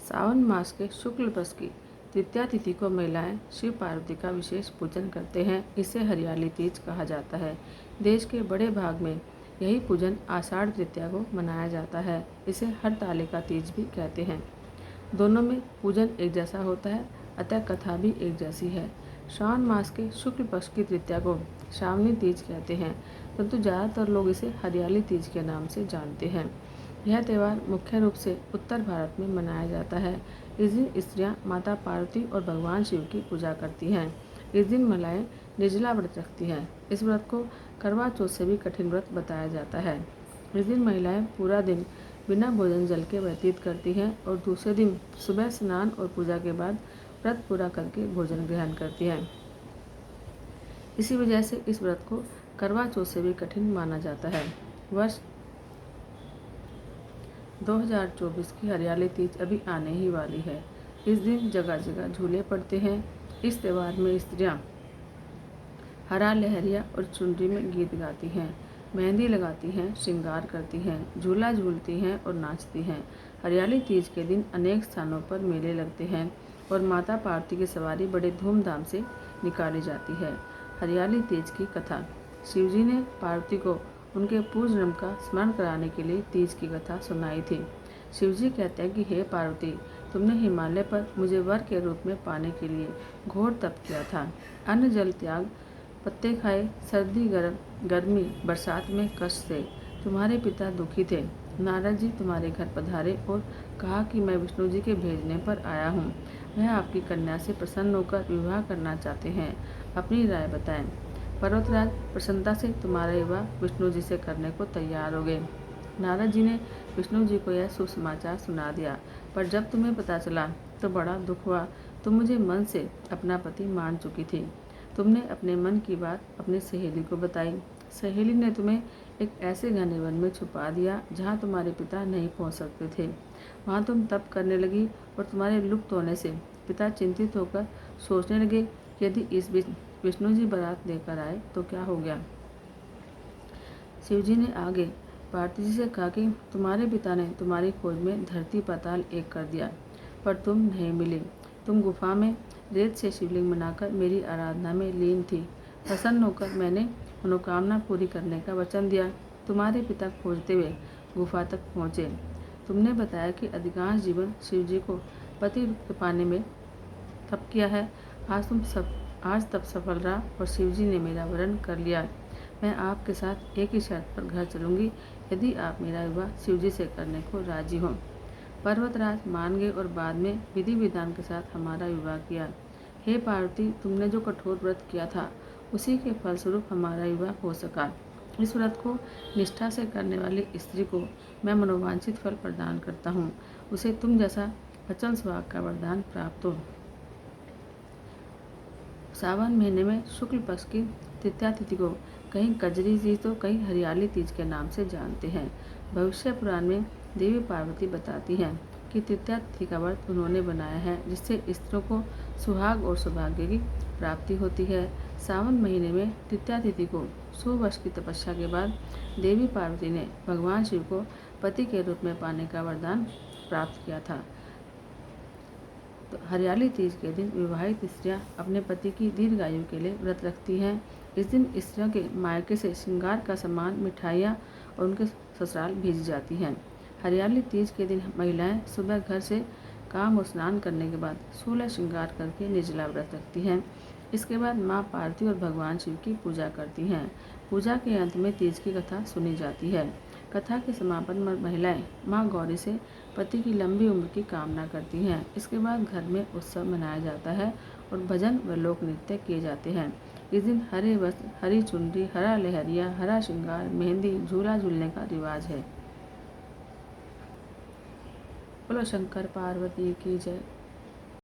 सावन मास के शुक्ल पक्ष की तृतीया तिथि को महिलाएं शिव पार्वती का विशेष पूजन करते हैं। इसे हरियाली तीज कहा जाता है। देश के बड़े भाग में यही पूजन आषाढ़ तृतीया को मनाया जाता है। इसे हरतालिका तीज भी कहते हैं। दोनों में पूजन एक जैसा होता है, अतः कथा भी एक जैसी है। श्रावण मास के शुक्ल पक्ष की तृतीया को श्रावणी तीज कहते हैं, परंतु ज़्यादातर लोग इसे हरियाली तीज के नाम से जानते हैं। यह त्यौहार मुख्य रूप से उत्तर भारत में मनाया जाता है। इस दिन स्त्रियां माता पार्वती और भगवान शिव की पूजा करती हैं। इस दिन महिलाएं निर्जला व्रत रखती हैं। इस व्रत को करवा चौथ से भी कठिन व्रत बताया जाता है। इस दिन महिलाएं पूरा दिन बिना भोजन जल के व्यतीत करती हैं और दूसरे दिन सुबह स्नान और पूजा के बाद व्रत पूरा करके भोजन ग्रहण करती हैं। इसी वजह से इस व्रत को करवा चौथ से भी कठिन माना जाता है। वर्ष 2024 की हरियाली तीज अभी आने ही वाली है। इस दिन जगह जगह झूले पड़ते हैं। इस त्यौहार में स्त्रियां हरा लहरिया और चुनरी में गीत गाती हैं, मेहंदी लगाती हैं, श्रृंगार करती हैं, झूला झूलती हैं और नाचती हैं। हरियाली तीज के दिन अनेक स्थानों पर मेले लगते हैं और माता पार्वती की सवारी बड़े धूमधाम से निकाली जाती है। हरियाली तीज की कथा। शिवजी ने पार्वती को उनके पूर्व जन्म का स्मरण कराने के लिए तीज की कथा सुनाई थी। शिवजी कहते हैं कि हे पार्वती, तुमने हिमालय पर मुझे वर के रूप में पाने के लिए घोर तप किया था। अन्न जल त्याग, पत्ते खाए, सर्दी गर्मी बरसात में कष्ट से तुम्हारे पिता दुखी थे। नारद जी तुम्हारे घर पधारे और कहा कि मैं विष्णु जी के भेजने पर आया हूँ। वह आपकी कन्या से प्रसन्न होकर विवाह करना चाहते हैं। अपनी राय बताएं। पर्वतराज प्रसन्नता से तुम्हारा विवाह विष्णु जी से करने को तैयार हो गए। नारद जी ने विष्णु जी को यह शुभ समाचार सुना दिया, पर जब तुम्हें पता चला तो बड़ा दुख हुआ। तुम मुझे मन से अपना पति मान चुकी थी। तुमने अपने मन की बात अपनी सहेली को बताई। सहेली ने तुम्हें एक ऐसे घने वन में छुपा दिया जहाँ तुम्हारे पिता नहीं पहुँच सकते थे। वहाँ तुम तप करने लगी और तुम्हारे लुप्त होने से पिता चिंतित होकर सोचने लगे, यदि इस बीच विष्णु जी बारात लेकर आए तो क्या हो गया। शिवजी ने आगे पार्वती जी से कहा कि तुम्हारे पिता ने तुम्हारी खोज में धरती पाताल एक कर दिया, पर तुम नहीं मिली। तुम गुफा में रेत से शिवलिंग बनाकर मेरी आराधना में लीन थी। प्रसन्न होकर मैंने मनोकामना पूरी करने का वचन दिया। तुम्हारे पिता खोजते हुए गुफा तक पहुँचे। तुमने बताया कि अधिकांश जीवन शिवजी को पति पाने में तप किया है। आज तब सफल रहा और शिवजी ने मेरा वरण कर लिया। मैं आपके साथ एक ही शर्त पर घर चलूंगी, यदि आप मेरा विवाह शिवजी से करने को राजी हों। पर्वतराज मान गए और बाद में विधि विधान के साथ हमारा विवाह किया। हे पार्वती, तुमने जो कठोर व्रत किया था उसी के फलस्वरूप हमारा विवाह हो सका। इस व्रत को निष्ठा से करने वाली स्त्री को मैं मनोवांछित फल प्रदान करता हूँ। उसे तुम जैसा वचन सुहाग का वरदान प्राप्त हो। सावन महीने में शुक्ल पक्ष की तृतीया तिथि को कहीं कजरी तीज तो कहीं हरियाली तीज के नाम से जानते हैं। भविष्य पुराण में देवी पार्वती बताती हैं कि तृतीया तिथि का व्रत उन्होंने बनाया है, जिससे स्त्रियों को सुहाग और सौभाग्य की प्राप्ति होती है। सावन महीने में तृतीया तिथि को 100 वर्ष की तपस्या के बाद देवी पार्वती ने भगवान शिव को पति के रूप में पाने का वरदान प्राप्त किया था। तो हरियाली तीज के दिन विवाहित स्त्रियां अपने पति की दीर्घायु के लिए व्रत रखती हैं। इस दिन स्त्रियों के मायके से श्रृंगार का सामान, मिठाइयाँ और उनके ससुराल भेजी जाती हैं। हरियाली तीज के दिन महिलाएं सुबह घर से काम और स्नान करने के बाद 16 श्रृंगार करके निर्जला व्रत रखती हैं। इसके बाद माँ पार्वती और भगवान शिव की पूजा करती हैं। पूजा के अंत में तीज की कथा सुनी जाती है। कथा के समापन में महिलाएं माँ गौरी से पति की लंबी उम्र की कामना करती हैं। इसके बाद घर में उत्सव मनाया जाता है और भजन व लोक नृत्य किए जाते हैं। इस दिन हरे वस्त्र, हरी चुनरी, हरा लहरिया, हरा श्रृंगार, मेहंदी, झूला झूलने का रिवाज है। बोलो शंकर पार्वती की जय।